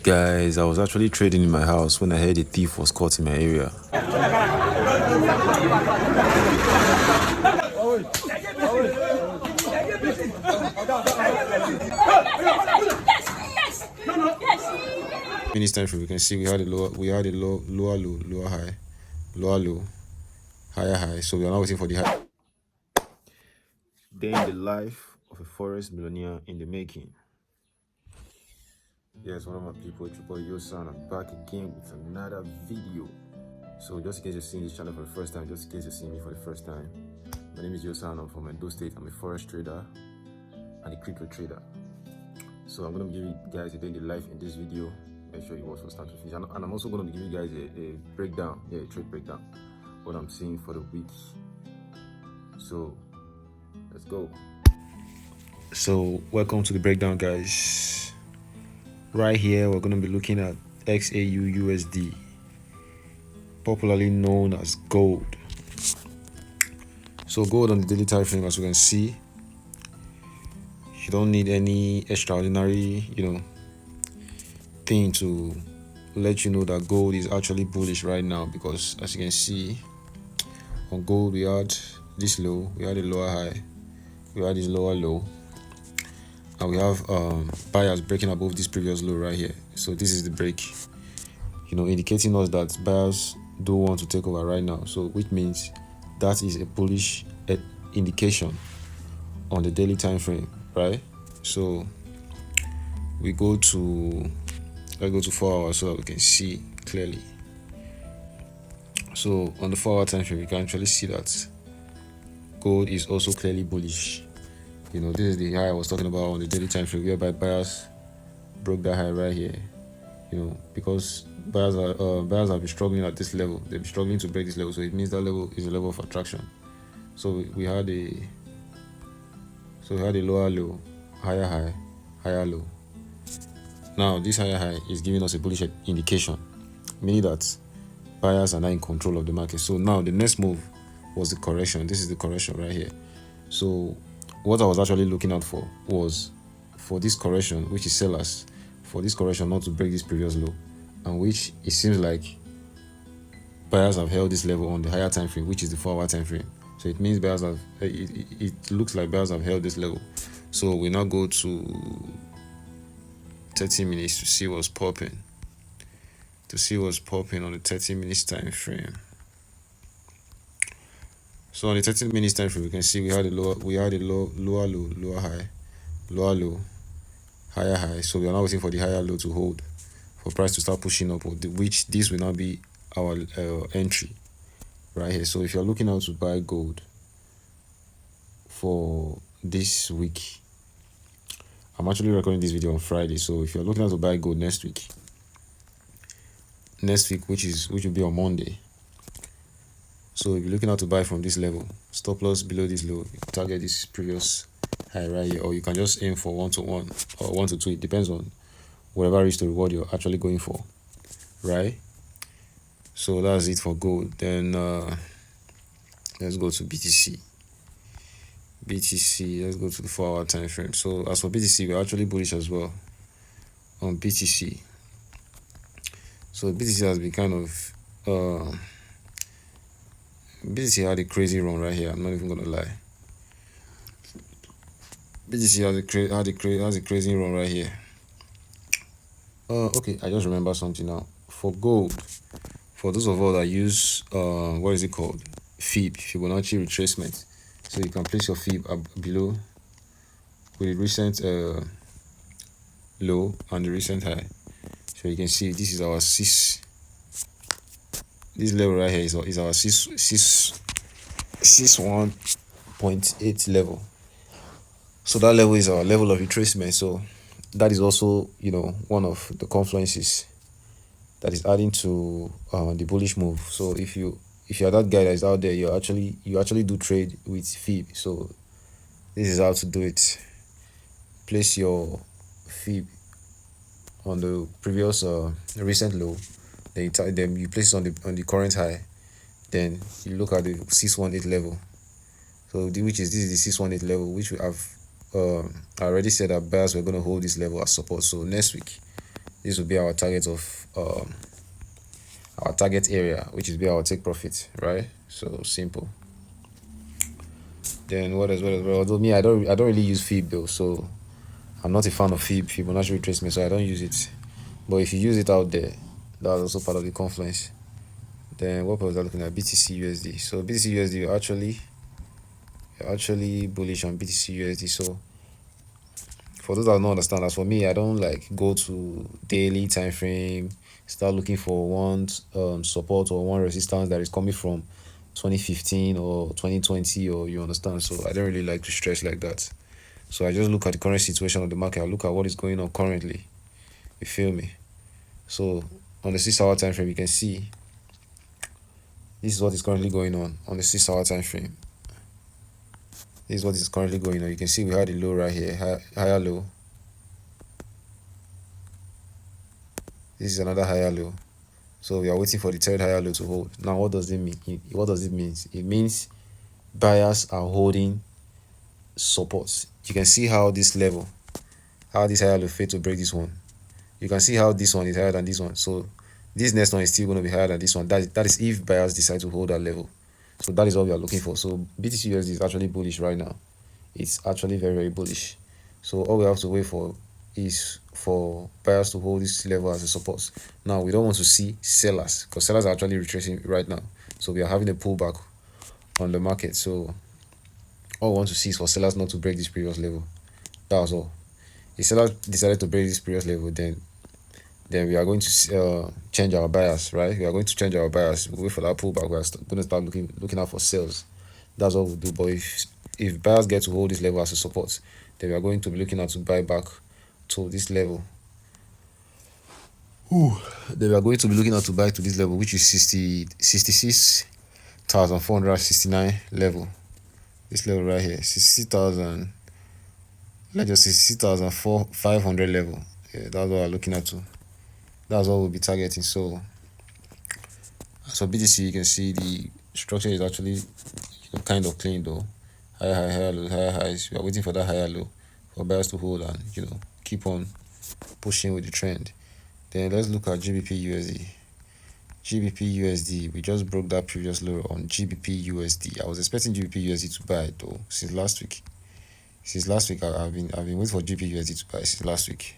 Guys, I was actually trading in my house when I heard a thief was caught in my area. Minutes time frame, we can see we had a lower low, lower high, lower low, higher high. So we are now waiting for the high. Then the life of a Forex millionaire in the making. Yes, one of my people, Triple Yosan, I'm back again with another video. So just in case you're seeing this channel for the first time, just in case you're seeing me for the first time, my name is Yosan. I'm from Edo State. I'm a Forex trader and a crypto trader. So I'm going to give you guys a day in the life in this video. Make sure you watch from start to finish. And I'm also going to give you guys a breakdown, a trade breakdown, what I'm seeing for the week. So let's go. So welcome to the breakdown, guys. Right here, we're going to be looking at XAUUSD, popularly known as gold. So gold on the daily time frame, as you can see, you don't need any extraordinary, thing to let you know that gold is actually bullish right now, because as you can see, on gold we had this low, we had a lower high, we had this lower low, and we have buyers breaking above this previous low right here. So this is the break, indicating us that buyers don't want to take over right now. So which means that is a bullish indication on the daily time frame, right? So let's go to 4 hours so that we can see clearly. So on the 4 hour time frame, we can actually see that gold is also clearly bullish. This is the high I was talking about on the daily time frame, whereby buyers broke that high right here. Because buyers have been struggling at this level. They've been struggling to break this level, so it means that level is a level of attraction. So we had a lower low, higher high, higher low. Now this higher high is giving us a bullish indication, meaning that buyers are now in control of the market. So now the next move was the correction. This is the correction right here. So what I was actually looking out for was for this correction, which is sellers, for this correction not to break this previous low, and which it seems like buyers have held this level on the higher time frame, which is the 4 hour time frame. So it means buyers have it looks like buyers have held this level. So we now go to 30 minutes to see what's popping. On the 30 minutes time frame. So on the 30 minutes time frame, we can see we had a lower low, lower high, lower low, higher high. So we are now waiting for the higher low to hold, for price to start pushing up, which this will now be our entry right here. So if you're looking out to buy gold for this week, I'm actually recording this video on Friday. So if you're looking out to buy gold next week, which will be on Monday. So if you're looking out to buy from this level, stop loss below this low, target this previous high right here, or you can just aim for 1 to 1 or 1 to 2. It depends on whatever risk to reward you're actually going for, right? So that's it for gold. Then let's go to BTC. Let's go to the 4 hour time frame. So as for BTC, we're actually bullish as well on BTC. So BTC has been kind of BTC had a crazy run right here. I'm not even gonna lie. BTC has a crazy run right here. Okay, I just remember something now. For gold, for those of us that use what is it called, Fibonacci retracement. So you can place your fib below with the recent low and the recent high. So you can see this is our 6. This level right here is our 61.8 level. So that level is our level of retracement. So that is also one of the confluences that is adding to the bullish move. So if you're that guy that is out there, you actually do trade with fib. So this is how to do it. Place your fib on the previous recent low, then you place it on the current high, then you look at the 618 level. So this is the 618 level, which we have I already said that buyers were going to hold this level as support. So next week, This will be our target of our target area, which is where our take profit, right? So simple. Then what else? Well, although me, I don't really use Fib though, so I'm not a fan of Fibonacci retracement, so I don't use it. But if you use it out there, that's also part of the confluence. Then what was I looking at? BTC USD. So BTC USD, you're actually bullish on BTC USD. So for those that don't understand, as for me, I don't like go to daily time frame, start looking for one support or one resistance that is coming from 2015 or 2020, or you understand. So I don't really like to stress like that. So I just look at the current situation of the market. I look at what is going on currently. You feel me? So on the 6 hour time frame, you can see this is what is currently going on the 6 hour time frame. This is what is currently going on. You can see we had a low right here, higher low. This is another higher low. So we are waiting for the third higher low to hold. Now, what does it mean? What does it mean? It means buyers are holding supports. You can see how this higher low failed to break this one. You can see how this one is higher than this one. So this next one is still going to be higher than this one. That is if buyers decide to hold that level. So that is what we are looking for. So BTC USD is actually bullish right now. It's actually very, very bullish. So all we have to wait for is for buyers to hold this level as a support. Now we don't want to see sellers, because sellers are actually retracing right now. So we are having a pullback on the market. So all we want to see is for sellers not to break this previous level. That's all. If sellers decided to break this previous level, then we are going to change our bias, right? We are going to change our bias. We wait for that pullback. We are going to start looking out for sales. That's what we'll do. But if buyers get to hold this level as a support, then we are going to be looking out to buy back to this level. Then we are going to be looking out to buy to this level, which is 66,469 level. This level right here, 60,000. Let's just say 60,500 level. Yeah, that's what we're looking at to. That's what we'll be targeting. So BTC, you can see the structure is actually kind of clean though. Higher low, higher highs. We are waiting for that higher low for buyers to hold and keep on pushing with the trend. Then let's look at GBP USD. GBP USD, we just broke that previous low on GBP USD. I was expecting GBP USD to buy though since last week. I've been waiting for GBP USD to buy since last week.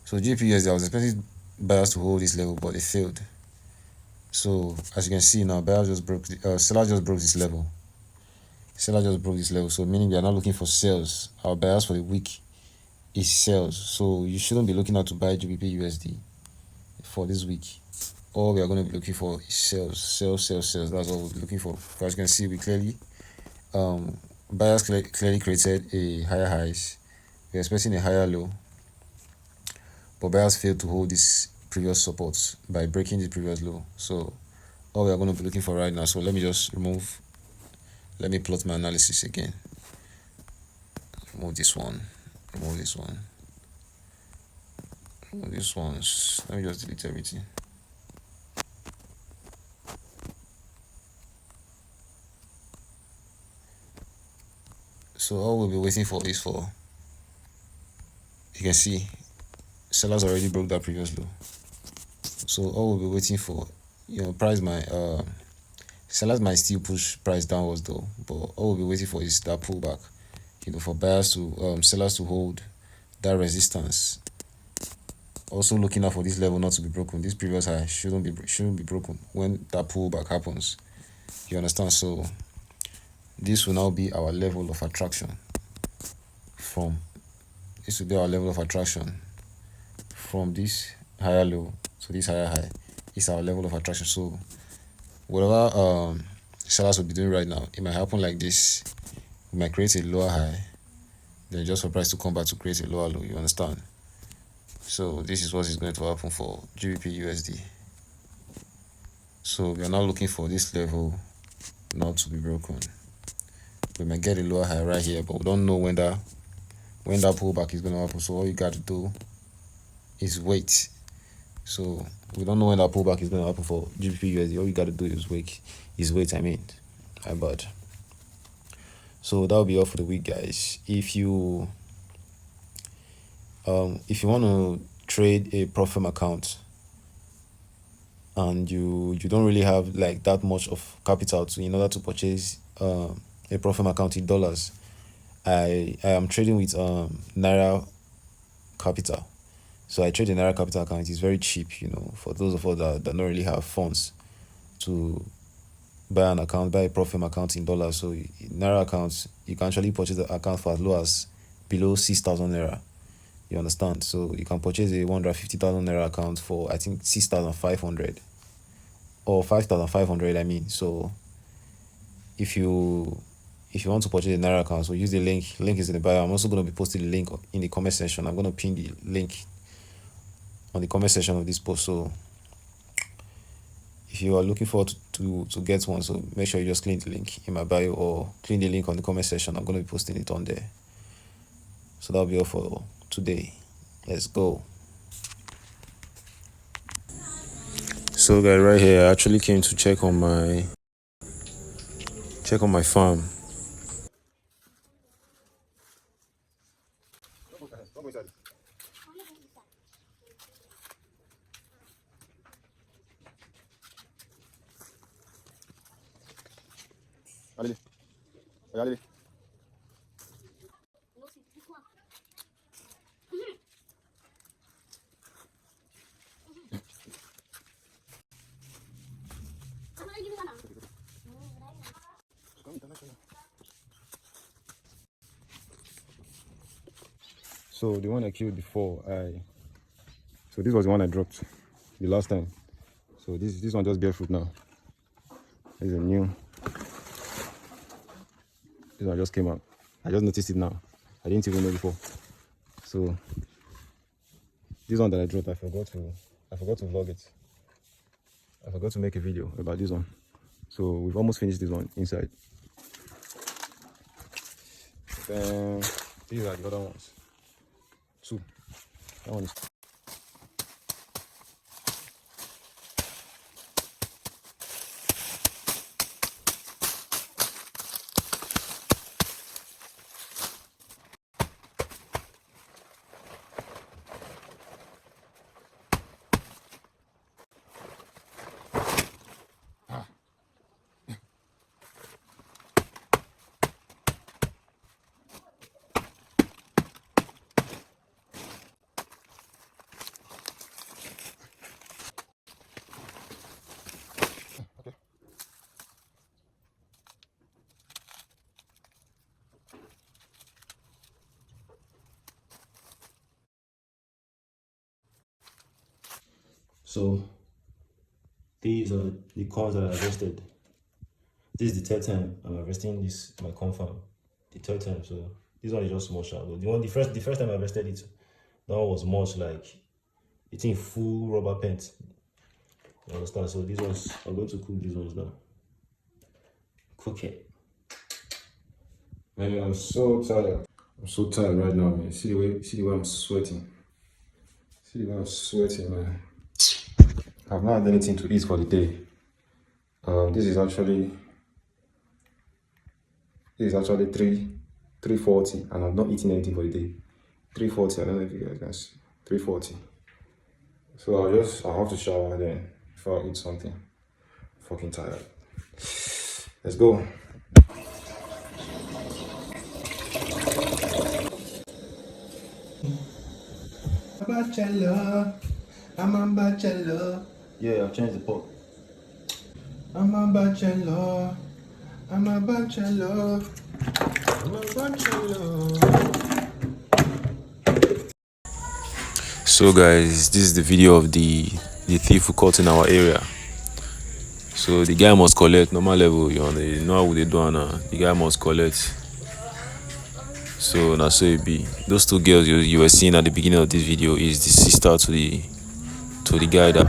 So GBP USD, I was expecting buyers to hold this level, but they failed. So as you can see now, seller just broke this level. So meaning we are not looking for sales. Our buyers for the week is sales. So you shouldn't be looking out to buy GBP USD for this week. All we are going to be looking for is sales. That's what we'll be looking for. As you can see, we clearly buyers clearly created a higher highs. We're expecting a higher low, but buyers failed to hold this previous support by breaking the previous low. So all we are going to be looking for right now. So let me plot my analysis again. Remove this one. These ones. Let me just delete everything. So all we'll be waiting for is you can see sellers already broke that previous low. So all we'll be waiting for, sellers might still push price downwards though, but all we'll be waiting for is that pullback, for sellers to hold that resistance. Also looking out for this level not to be broken. This previous high shouldn't be broken when that pullback happens. You understand? So this will now be our level of attraction. From this higher low to this higher high. It's our level of attraction. So whatever sellers will be doing right now, it might happen like this. We might create a lower high, then just for price to come back to create a lower low. You understand? So this is what is going to happen for GBP USD. So we are now looking for this level not to be broken. We might get a lower high right here, but we don't know when that pullback is going to happen. So all you got to do is wait. So we don't know when that pullback is going to happen for GBP USD. All you got to do is wait. So that'll be all for the week, guys. If you If you want to trade a profit account and you don't really have like that much of capital to in order to purchase a profit account in dollars, I am trading with Naira Capital. So I trade in Naira Capital account. It's very cheap, for those of us that don't really have funds to buy an account, buy a profit account in dollars. So Naira accounts, you can actually purchase the account for as low as below 6,000 Naira. You understand? So you can purchase a 150,000 Naira account for I think 6,500 or 5,500. I mean, so if you want to purchase a Naira account, so use the link. Link is in the bio. I'm also going to be posting the link in the comment section. I'm going to pin the link on the comment section of this post. So if you are looking forward to get one, so make sure you just click the link in my bio or click the link on the comment section. I'm going to be posting it on there. So that'll be all for today. Let's go. So guys, right here, I actually came to check on my farm. Allez, allez. So the one I killed before, so this was the one I dropped the last time. So this one just bear fruit now. This is a new. This one just came out. I just noticed it now. I didn't even know before. So this one that I dropped, I forgot to vlog it. I forgot to make a video about this one. So we've almost finished this one inside. Then these are the other ones. Two. That one is. So these are the corns that I harvested. This is the third time I'm harvesting this my corn farm. The third time, so this one is just small shallow. The first time I harvested it, that one was much like it's in full rubber paint. You understand? So these ones, I'm going to cook these ones now. Cook it. Man, I'm so tired. I'm so tired right now, man. See the way I'm sweating. See the way I'm sweating, man. I've not had anything to eat for the day. This is actually 3:40, and I've not eaten anything for the day. 3:40. I don't know if you guys can see. 3:40. So I'll have to shower then before I eat something. Fucking tired. Let's go. I'm a bachelor. Yeah, I've changed the pot. I'm a bachelor. I'm a bachelor. I'm a bachelor. So guys, this is the video of the thief who caught in our area. So the guy must collect normal level, you know how they do now. The guy must collect. So now so it be. Those two girls you were seeing at the beginning of this video is the sister to the guy that.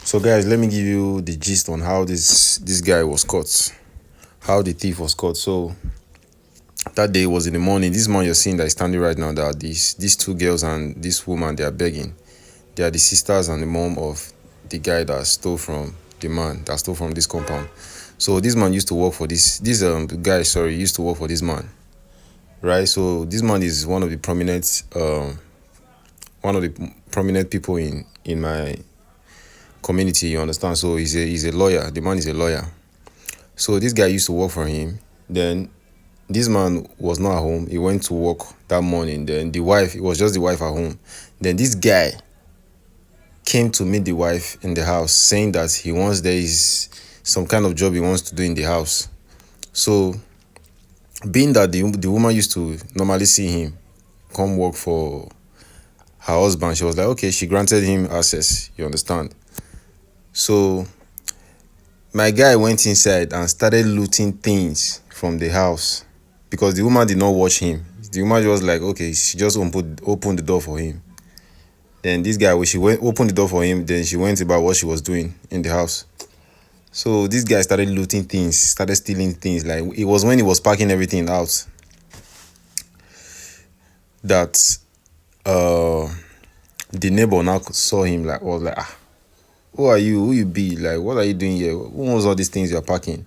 So guys, let me give you the gist on how this guy was caught, how the thief was caught. So that day was in the morning. This man you're seeing that is standing right now, that these two girls and this woman, they are begging. They are the sisters and the mom of the guy that stole from the man that stole from this compound. So this man used to work for this guy, sorry, used to work for this man, right? So this man is one of the prominent people in my community, you understand? So he's a lawyer. The man is a lawyer. So this guy used to work for him. Then this man was not at home. He went to work that morning. Then it was just the wife at home. Then this guy came to meet the wife in the house, saying that there is some kind of job he wants to do in the house. So being that the woman used to normally see him come work for her husband, she was like, okay, she granted him access, you understand? So my guy went inside and started looting things from the house because the woman did not watch him. The woman was like, okay, she just opened the door for him. Then this guy, when she opened the door for him, then she went about what she was doing in the house. So this guy started looting things, started stealing things. Like, it was when he was packing everything out that the neighbor now saw him, like, was like, who are you? Who you be? Like, what are you doing here? Who owns all these things you're packing?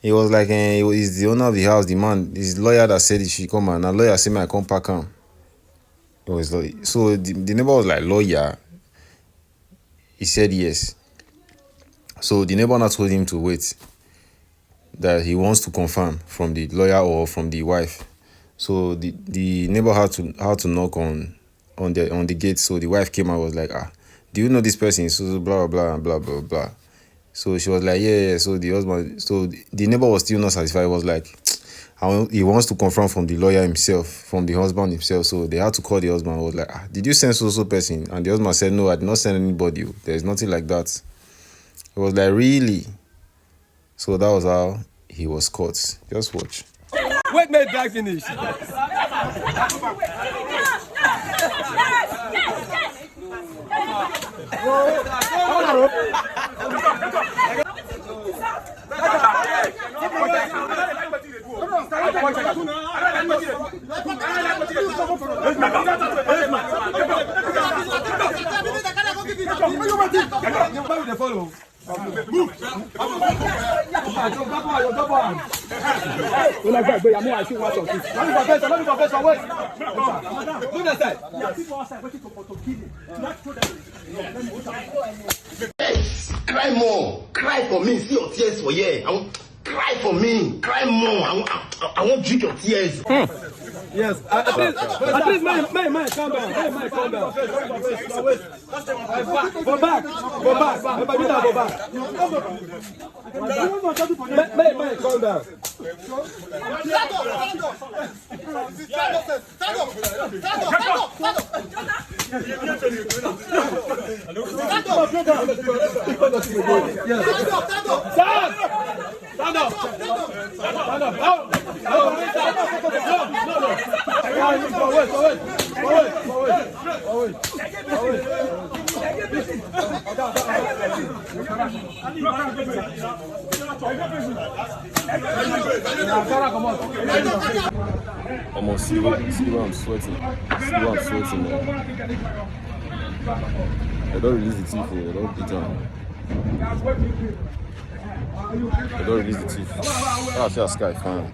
He was like, he's the owner of the house. The man, his lawyer that said he should come, and a lawyer said, I come pack him. So the neighbor was like, lawyer? He said yes. So the neighbor now told him to wait, that he wants to confirm from the lawyer or from the wife. So the neighbor had to knock on the gate. So the wife came out, was like, do you know this person? So blah blah blah blah blah. So she was like, yeah. So the husband, so the neighbor was still not satisfied. He was like, he wants to confirm from the lawyer himself, from the husband himself. So they had to call the husband. I was like, did you send so person? And the husband said, no, I did not send anybody. There's nothing like that. It was like, really? So that was how he was caught. Just watch. Wait, mate, back finish. Cry more. Cry for me. See your tears for here. Cry for me. Cry more. I won't drink your tears. Yes, at least, man, calm down. Man, calm down. Go back. Go back. Man, calm down. Stand up. Almost see what I'm sweating. Man. I don't release the teeth. I don't beat them. I don't release the teeth. That's sky fine.